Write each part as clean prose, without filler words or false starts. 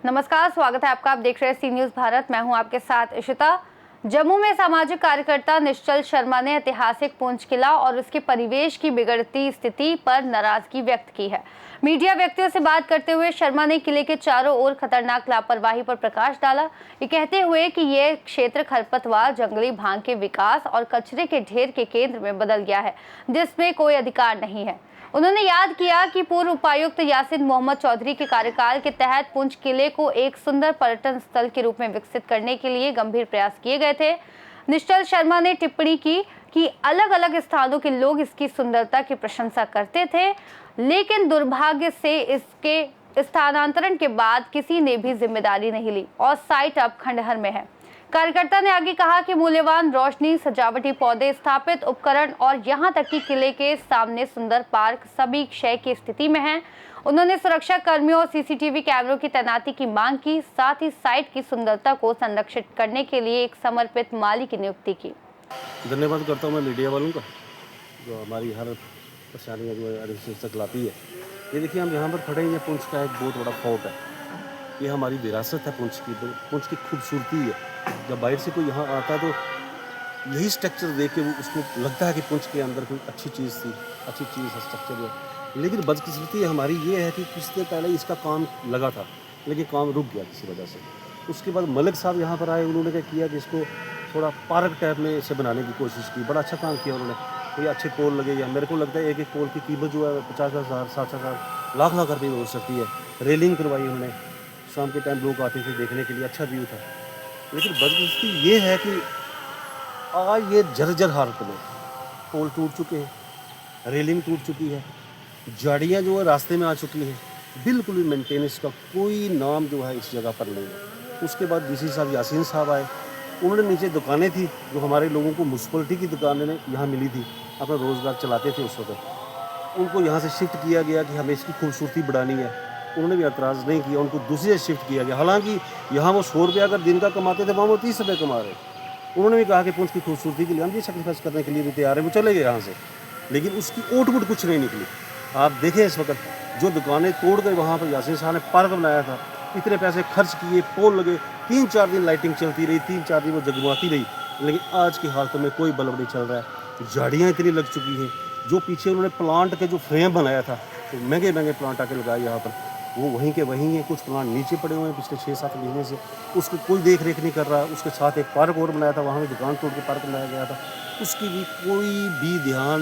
नमस्कार, स्वागत है आपका। आप देख रहे हैं सी न्यूज भारत। मैं हूं आपके साथ इशिता। जम्मू में सामाजिक कार्यकर्ता निश्चल शर्मा ने ऐतिहासिक पुंछ किला और उसके परिवेश की बिगड़ती स्थिति पर नाराजगी व्यक्त की है। मीडिया व्यक्तियों से बात करते हुए शर्मा ने किले के चारों ओर खतरनाक लापरवाही पर प्रकाश डाला, ये कहते हुए कि ये क्षेत्र खरपतवार, जंगली भांग के विकास और कचरे के ढेर के केंद्र में बदल गया है, जिसमें कोई अधिकार नहीं है। उन्होंने याद किया कि पूर्व उपायुक्त यासिन मोहम्मद चौधरी के कार्यकाल के तहत पुंछ किले को एक सुंदर पर्यटन स्थल के रूप में विकसित करने के लिए गंभीर प्रयास किए गए थे। निश्चल शर्मा ने टिप्पणी की कि अलग अलग स्थानों के लोग इसकी सुंदरता की प्रशंसा करते थे, लेकिन दुर्भाग्य से इसके स्थानांतरण के बाद किसी ने भी जिम्मेदारी नहीं ली और साइट अब खंडहर में है। कार्यकर्ता ने आगे कहा कि मूल्यवान रोशनी, सजावटी पौधे, स्थापित उपकरण और यहां तक कि किले के सामने सुंदर पार्क सभी क्षय की स्थिति में हैं। उन्होंने सुरक्षा कर्मियों और सीसीटीवी कैमरों की तैनाती की मांग की, साथ ही साइट की सुंदरता को संरक्षित करने के लिए एक समर्पित माली की नियुक्ति की। धन्यवाद करता हूँ मैं मीडिया वालों का, जो हमारी हर परेशानियाँ जो तक लाती है। ये देखिए, हम यहाँ पर खड़े हैं। ये पुंछ का एक बहुत बड़ा फोर्ट है। ये हमारी विरासत है पुंछ की, पुंछ की खूबसूरती है। जब बाहर से कोई यहाँ आता है तो यही स्ट्रक्चर देख के वो उसको लगता है कि पुंछ के अंदर कोई अच्छी चीज़ थी, अच्छी चीज़ है स्ट्रक्चर है। लेकिन बदकिस्मती हमारी ये है कि कुछ देर पहले इसका काम लगा था, लेकिन काम रुक गया किसी वजह से। उसके बाद मलिक साहब यहाँ पर आए, उन्होंने क्या किया कि इसको थोड़ा पार्क टाइप में इसे बनाने की कोशिश की। बड़ा अच्छा काम किया उन्होंने। कोई अच्छे पोल लगे, या मेरे को लगता है एक एक पोल की कीमत जो है 50,000, 60,000, लाख लाख रुपये में हो सकती है। रेलिंग करवाई उन्होंने, शाम के टाइम लोग आते थे देखने के लिए, अच्छा व्यू था। लेकिन बदकिस्मती ये है कि आज ये जर्जर हालत में, पोल टूट चुके हैं, रेलिंग टूट चुकी है, झाड़ियाँ जो है रास्ते में आ चुकी हैं, बिल्कुल भी मेंटेनेंस का कोई नाम जो है इस जगह पर नहीं है। उसके बाद डीसी साहब यासीन साहब आए, उन्होंने नीचे दुकानें थी जो हमारे लोगों को म्यूनसिपलिटी की दुकानें यहाँ मिली थी, अपना रोज़गार चलाते थे उस वक्त, उनको यहाँ से शिफ्ट किया गया कि हमें इसकी खूबसूरती बढ़ानी है। उन्होंने भी एतराज़ नहीं किया, उनको दूसरी जगह शिफ्ट किया गया। हालांकि यहाँ वो 100 रुपये अगर दिन का कमाते थे, वहाँ वो 30 रुपये कमा रहे। उन्होंने भी कहा कि पुंछ की खूबसूरती के लिए हम ये सेक्रीफाइस करने के लिए भी तैयार है, वो चले गए यहाँ से। लेकिन उसकी ओट-बुट कुछ नहीं निकली। आप देखें इस वक्त जो दुकानें तोड़ गए, वहाँ पर यासीन साहब ने पार्क बनाया था, इतने पैसे खर्च किए, पोल लगे, 3-4 दिन लाइटिंग चलती रही, 3-4 दिन वो जगमगाती रही, लेकिन आज की हालत में कोई बल्ब नहीं चल रहा है। झाड़ियाँ इतनी लग चुकी हैं। जो पीछे उन्होंने प्लांट के जो फ्रेम बनाया था, तो महंगे महंगे प्लांट आके लगाए यहाँ पर, वो वहीं के वहीं हैं। कुछ प्लांट नीचे पड़े हुए हैं पिछले 6-7 महीने से, उसको कोई देख रेख नहीं कर रहा। उसके साथ एक पार्क और बनाया था, वहाँ भी दुकान तोड़ के पार्क बनाया गया था, उसकी भी कोई भी ध्यान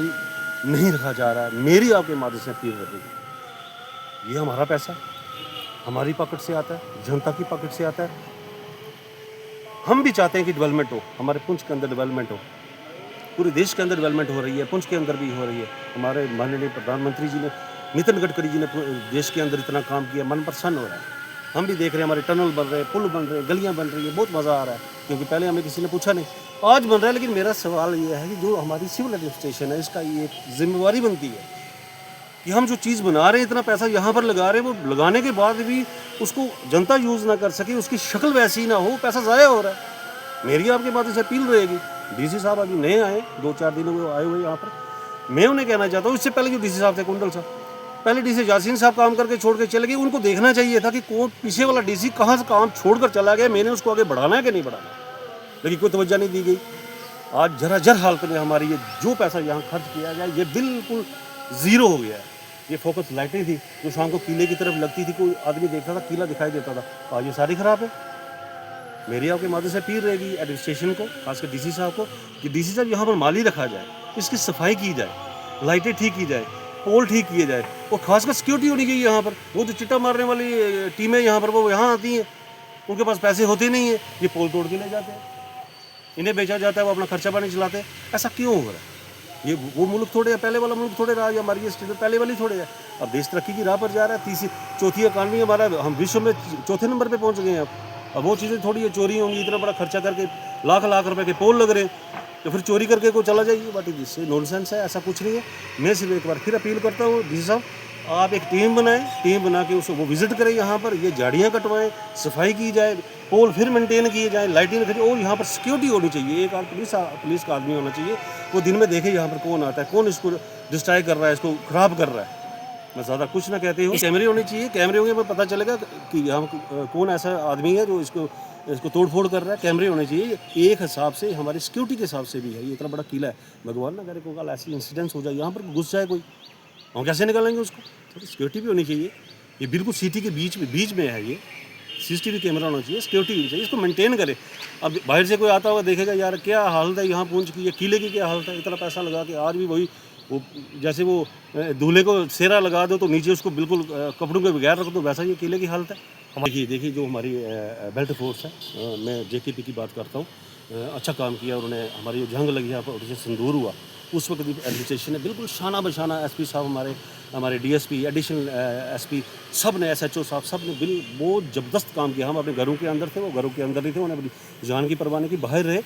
नहीं रखा जा रहा है। मेरी आपके माध्यम से अपील रहेगी, ये हमारा पैसा हमारी पॉकेट से आता है, जनता की पॉकेट से आता है। हम भी चाहते हैं कि डेवलपमेंट हो, हमारे पुंछ के अंदर डेवलपमेंट हो, पूरे देश के अंदर डेवलपमेंट हो रही है, पुंछ के अंदर भी हो रही है। हमारे माननीय प्रधानमंत्री जी ने, नितिन गडकरी जी ने देश के अंदर इतना काम किया, मन प्रसन्न हो रहा है। हम भी देख रहे हैं, हमारे टनल बन रहे हैं, पुल बन रहे हैं, गलियां बन रही है, बहुत मज़ा आ रहा है। क्योंकि पहले हमें किसी ने पूछा नहीं, आज बन रहा है। लेकिन मेरा सवाल ये है कि जो हमारी सिविल एडमिनिस्ट्रेशन है, इसका ये जिम्मेवारी बनती है कि हम जो चीज़ बना रहे हैं, इतना पैसा यहाँ पर लगा रहे हैं, वो लगाने के बाद भी उसको जनता यूज़ ना कर सके, उसकी शक्ल वैसी ना हो, पैसा ज़ाया हो रहा है। मेरी आपके बात से अपील रहेगी। डीसी साहब अभी नए आए, 2-4 दिन हुए आए हुए यहाँ पर। मैं उन्हें कहना चाहता हूँ, इससे पहले जो डीसी साहब थे, कुंडल साहब, पहले डीसी यासीन साहब काम करके छोड़ के चले गए। उनको देखना चाहिए था कि कौन पीछे वाला डीसी कहाँ से काम छोड़कर चला गया, मैंने उसको आगे बढ़ाना है कि नहीं बढ़ाना, लेकिन कोई तवज्जो नहीं दी गई। आज जर्जर हालत में हमारी ये जो पैसा यहाँ खर्च किया गया, ये बिल्कुल ज़ीरो हो गया है। ये फोकस लाइटें थी जो शाम को किले की तरफ लगती थी, कोई आदमी देखता था, किला दिखाई देता था, आज ये सारी ख़राब है। मेरी आपके माध्यम से अपील रहेगी एडमिनिस्ट्रेशन को, खासकर डीसी साहब को, कि डीसी साहब यहाँ पर माली रखा जाए, इसकी सफाई की जाए, लाइटें ठीक की जाए, पोल ठीक किए जाए, और खासकर सिक्योरिटी होनी चाहिए यहाँ पर। वो जो चिट्टा मारने वाली टीमें यहाँ पर, वो यहाँ आती हैं, उनके पास पैसे होते नहीं हैं, ये पोल तोड़ के ले जाते हैं, इन्हें बेचा जाता है, वो अपना खर्चा पानी चलाते हैं। ऐसा क्यों हो रहा है? ये वो मुल्क थोड़े है, पहले वाला मुल्क थोड़े रहा, या हमारी ये स्टेट पहले वाली थोड़े है। अब देश तरक्की की राह पर जा रहा है, चौथी इकानमी हमारा, हम विश्व में 4थे नंबर पे पहुंच गए हैं। अब वो चीज़ें थोड़ी है चोरी होंगी, इतना बड़ा खर्चा करके लाख लाख रुपए के पोल लग रहे हैं, तो फिर चोरी करके को चला जाइए। बट इससे नॉनसेंस है, ऐसा कुछ नहीं है। मैं सिर्फ एक बार फिर अपील करता हूँ डीसी साहब, आप एक टीम बनाएं, टीम बना के उसको वो विजिट करें यहाँ पर, ये झाड़ियाँ कटवाएं, सफाई की जाए, पोल फिर मेंटेन किए जाए, लाइटिंग रखी, और यहाँ पर सिक्योरिटी होनी चाहिए। एक पुलिस का आदमी होना चाहिए, वो दिन में देखे यहाँ पर कौन आता है, कौन इसको डिस्ट्रॉय कर रहा है, इसको ख़राब कर रहा है। मैं ज़्यादा कुछ ना कहते हूँ। कैमरे होने चाहिए, कैमरे होंगे पता चलेगा कि यहाँ कौन ऐसा आदमी है जो इसको तोड़ फोड़ कर रहा है। कैमरे होने चाहिए, एक हिसाब से हमारी सिक्योरिटी के हिसाब से भी है। ये इतना बड़ा किला है, भगवान ना करे कोई कल ऐसी इंसिडेंट्स हो जाए, यहाँ पर घुस जाए कोई, हम कैसे निकालेंगे उसको? तो सिक्योरिटी भी होनी चाहिए। ये बिल्कुल सिटी के बीच में है, ये CCTV कैमरा होना चाहिए, सिक्योरिटी भी चाहिए, इसको मेंटेन करे। अब बाहर से कोई आता हुआ देखेगा, यार क्या हालत है यहाँ पहुँच की, ये किले की क्या हालत है, इतना पैसा लगा के आज भी वही वो जैसे वो दूल्हे को सेहरा लगा दो तो नीचे उसको बिल्कुल कपड़ों के बगैर रख दो, वैसा ये किले की हालत है। देखिए जो हमारी बेल्ट फोर्स है, मैं JKP की बात करता हूँ, अच्छा काम किया उन्होंने। हमारी जो जंग लगी यहाँ पर जैसे सिंदूर हुआ, उस वक्त भी एडमिनिस्ट्रेशन ने बिल्कुल शाना बशाना, SP साहब हमारे DSP, एडिशनल SP सब ने, SHO साहब सब ने बहुत ज़बरदस्त काम किया। हम अपने घरों के अंदर थे, वो घरों के अंदर नहीं थे, उन्हें अपनी जान की परवाह नहीं की, बाहर रहे,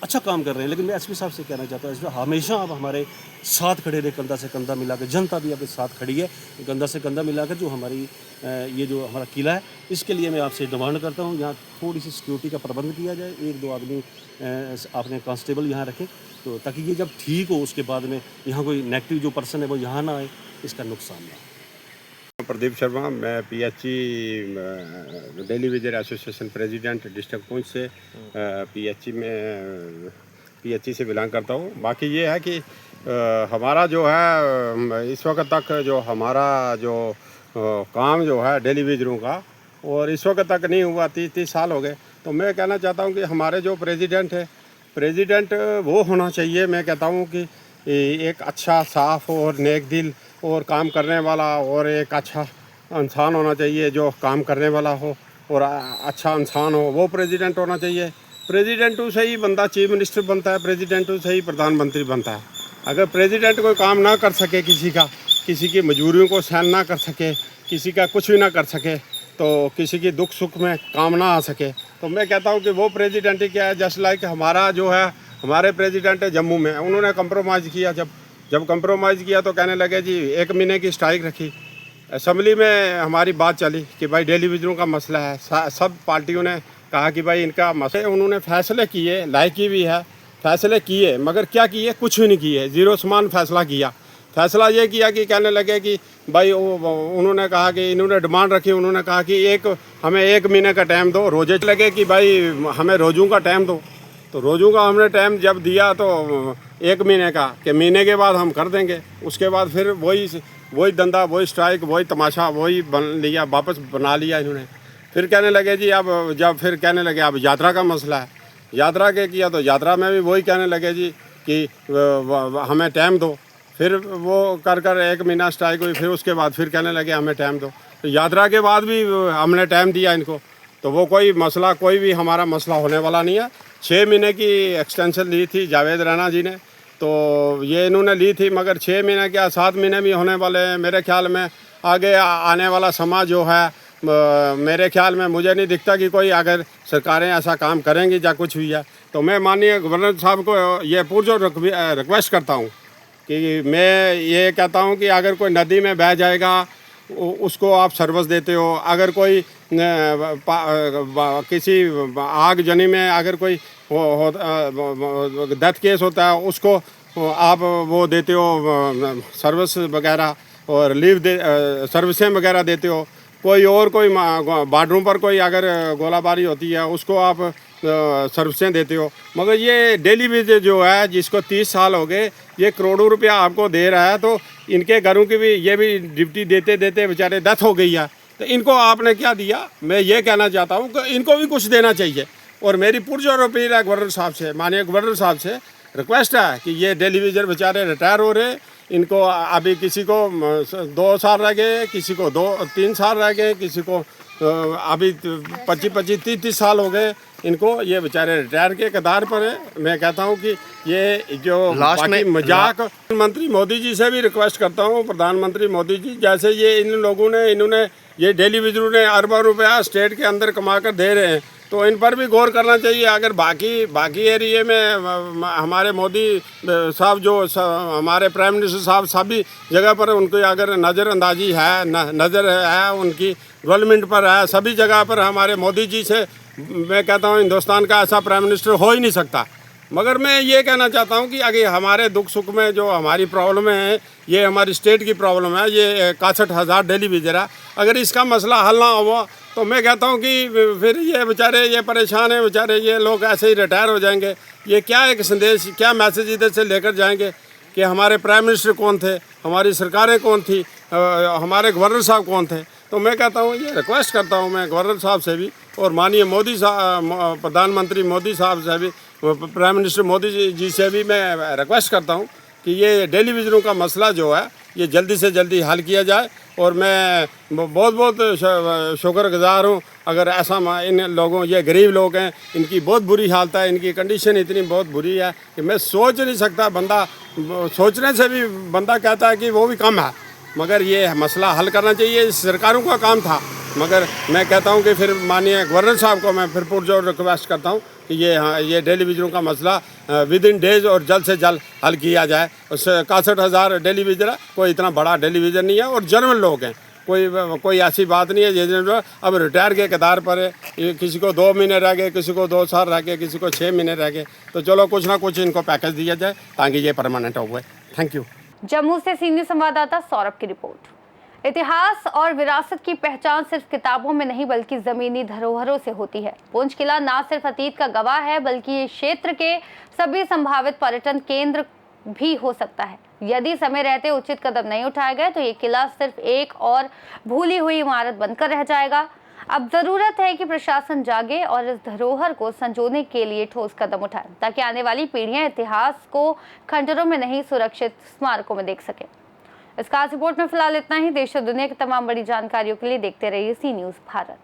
अच्छा काम कर रहे हैं। लेकिन मैं SP साहब से कहना चाहता हूँ, SP हमेशा आप हमारे साथ खड़े रहे, कंधा से कंधा मिलाकर। जनता भी आपके साथ खड़ी है, कंधा से कंधा मिलाकर। जो हमारी ये जो हमारा किला है, इसके लिए मैं आपसे डिमांड करता हूँ, यहाँ थोड़ी सी सिक्योरिटी का प्रबंध किया जाए। 1-2 आदमी आपने कांस्टेबल यहाँ रखें, तो ताकि ये जब ठीक हो उसके बाद में यहाँ कोई नेगेटिव जो पर्सन है वो यहाँ ना आए, इसका नुकसान ना आए। प्रदीप शर्मा, मैं PHE daily visitor association president district Poonch से PHE से बिलोंग करता हूँ। बाकी ये है कि हमारा जो है इस वक्त तक जो हमारा जो काम जो है डेली विजिटरों का, और इस वक्त तक नहीं हुआ, 30 साल हो गए। तो मैं कहना चाहता हूँ कि हमारे जो प्रेसिडेंट वो होना चाहिए। मैं कहता हूँ कि एक अच्छा, साफ और नेक दिल और काम करने वाला, और एक अच्छा इंसान होना चाहिए जो काम करने वाला हो और अच्छा इंसान हो, वो प्रेसिडेंट होना चाहिए। प्रेसिडेंटों से ही बंदा चीफ मिनिस्टर बनता है, प्रेसिडेंटों से ही प्रधानमंत्री बनता है। अगर प्रेसिडेंट कोई काम ना कर सके, किसी की मजबूरियों को सहन ना कर सके, किसी का कुछ भी ना कर सके, तो किसी की दुख सुख में काम ना आ सके, तो मैं कहता हूँ कि वो प्रेसिडेंट ही क्या है। जस्ट लाइक हमारा जो है, हमारे प्रेसिडेंट है जम्मू में, उन्होंने कंप्रोमाइज़ किया। जब कंप्रोमाइज़ किया तो कहने लगे जी 1 महीने की स्ट्राइक रखी। असेंबली में हमारी बात चली कि भाई डेली विजिटरों का मसला है, सब पार्टियों ने कहा कि भाई इनका मसला। उन्होंने फैसले किए, लायकी भी है, फैसले किए, मगर क्या किए? कुछ भी नहीं किए, जीरो समान फैसला किया। फैसला ये किया कि कहने लगे कि भाई उन्होंने कहा कि इन्होंने डिमांड रखी, उन्होंने कहा कि हमें 1 महीने का टाइम दो। रोजे लगे कि भाई हमें रोज़ों का टाइम दो, तो रोज़ों का हमने टाइम जब दिया तो 1 महीने का, कि महीने के बाद हम कर देंगे। उसके बाद फिर वही धंधा, वही स्ट्राइक, वही तमाशा, वही बन लिया, वापस बना लिया इन्होंने। फिर कहने लगे जी फिर कहने लगे अब यात्रा का मसला है। यात्रा के किया तो यात्रा में भी वही कहने लगे जी कि हमें टाइम दो। फिर वो कर 1 महीना स्ट्राइक हुई, फिर उसके बाद फिर कहने लगे हमें टाइम दो। तो यात्रा के बाद भी हमने टाइम दिया इनको, तो वो कोई भी हमारा मसला होने वाला नहीं है। 6 महीने की एक्सटेंशन ली थी जावेद रैना जी ने, तो ये इन्होंने ली थी, मगर 6 महीने क्या 7 महीने भी होने वाले हैं। मेरे ख्याल में आगे आने वाला समाज जो है, मेरे ख्याल में मुझे नहीं दिखता कि कोई अगर सरकारें ऐसा काम करेंगी या कुछ भी है। तो मैं माननीय गवर्नर साहब को ये पुरजोर रिक्वेस्ट करता हूँ कि मैं ये कहता हूँ कि अगर कोई नदी में बह जाएगा उसको आप सर्विस देते हो। अगर कोई किसी आगजनी में अगर कोई डेथ केस होता है उसको आप वो देते हो सर्विस वगैरह, और सर्विसें वगैरह देते हो। कोई बॉर्डरों पर कोई अगर गोलाबारी होती है उसको आप सर्विसें देते हो। मगर ये डेली विजिट जो है, जिसको 30 साल हो गए, ये करोड़ों रुपया आपको दे रहा है, तो इनके घरों की भी ये भी ड्यूटी देते देते बेचारे डेथ हो गई है, तो इनको आपने क्या दिया? मैं ये कहना चाहता हूँ कि इनको भी कुछ देना चाहिए। और मेरी पुरजोर अपील है गवर्नर साहब से, माननीय गवर्नर साहब से रिक्वेस्ट है कि ये डेली विजिटर बेचारे रिटायर हो रहे, इनको अभी किसी को 2 साल रह गए, किसी को 2-3 साल रह गए, किसी को अभी 25-30 साल हो गए इनको। ये बेचारे रिटायर के कगार पर है। मैं कहता हूँ कि ये जो बाकी मजाक, प्रधानमंत्री मोदी जी से भी रिक्वेस्ट करता हूँ, प्रधानमंत्री मोदी जी, जैसे ये इन्होंने ये डेली विजिटर ने अरबों रुपया स्टेट के अंदर कमा कर दे रहे हैं, तो इन पर भी गौर करना चाहिए। अगर बाकी एरिए में हमारे मोदी साहब जो हमारे प्राइम मिनिस्टर साहब सभी जगह पर उनकी अगर नज़रअंदाजी है, नज़र है उनकी गवर्नमेंट पर है, सभी जगह पर हमारे मोदी जी से मैं कहता हूँ हिंदुस्तान का ऐसा प्राइम मिनिस्टर हो ही नहीं सकता। मगर मैं ये कहना चाहता हूँ कि अगर हमारे दुख सुख में जो हमारी प्रॉब्लम है, ये हमारी स्टेट की प्रॉब्लम है, ये 61,000 डेली वेजर है, अगर इसका मसला हल ना हुआ तो मैं कहता हूँ कि फिर ये बेचारे ये परेशान हैं, बेचारे ये लोग ऐसे ही रिटायर हो जाएंगे। ये क्या एक संदेश, क्या मैसेज इधर से लेकर जाएंगे कि हमारे प्राइम मिनिस्टर कौन थे, हमारी सरकारें कौन थी, हमारे गवर्नर साहब कौन थे। तो मैं कहता हूँ, ये रिक्वेस्ट करता हूँ मैं गवर्नर साहब से भी और माननीय मोदी साहब, प्रधानमंत्री मोदी साहब से भी, प्राइम मिनिस्टर मोदी जी से भी मैं रिक्वेस्ट करता हूँ कि ये डेली वेजरों का मसला जो है ये जल्दी से जल्दी हल किया जाए। और मैं बहुत बहुत शुक्रगुजार हूँ अगर ऐसा इन लोगों, ये गरीब लोग हैं, इनकी बहुत बुरी हालत है, इनकी कंडीशन इतनी बहुत बुरी है कि मैं सोच नहीं सकता। बंदा सोचने से भी बंदा कहता है कि वो भी कम है। मगर ये मसला हल करना चाहिए, सरकारों का काम था। मगर मैं कहता हूँ कि फिर माननीय गवर्नर साहब को मैं फिर पुरजोर रिक्वेस्ट करता हूँ कि ये डेली वेजरों का मसला विद इन डेज और जल्द से जल्द हल किया जाए। उससे 61,000 डेली वेजर है, कोई इतना बड़ा डेली वेजर नहीं है और जनरल लोग हैं, कोई ऐसी बात नहीं है। ये अब रिटायर के कतार पर है, किसी को 2 महीने रह गए, किसी को 2 साल रह गए, किसी को 6 महीने रह गए। तो चलो कुछ ना कुछ इनको पैकेज दिया जाए ताकि ये परमानेंट हो गए। Thank you. जम्मू से सीनियर संवाददाता सौरभ की रिपोर्ट। इतिहास और विरासत की पहचान सिर्फ किताबों में नहीं बल्कि जमीनी धरोहरों से होती है। पुंछ किला न सिर्फ अतीत का गवाह है बल्कि ये क्षेत्र के सभी संभावित पर्यटन केंद्र भी हो सकता है। यदि समय रहते उचित कदम नहीं उठाए गए तो ये किला सिर्फ एक और भूली हुई इमारत बनकर रह जाएगा। अब जरूरत है कि प्रशासन जागे और इस धरोहर को संजोने के लिए ठोस कदम उठाए ताकि आने वाली पीढ़ियां इतिहास को खंडरों में नहीं सुरक्षित स्मारकों में देख सके। इस खास रिपोर्ट में फिलहाल इतना ही। देश और दुनिया की तमाम बड़ी जानकारियों के लिए देखते रहिए सी न्यूज़ भारत।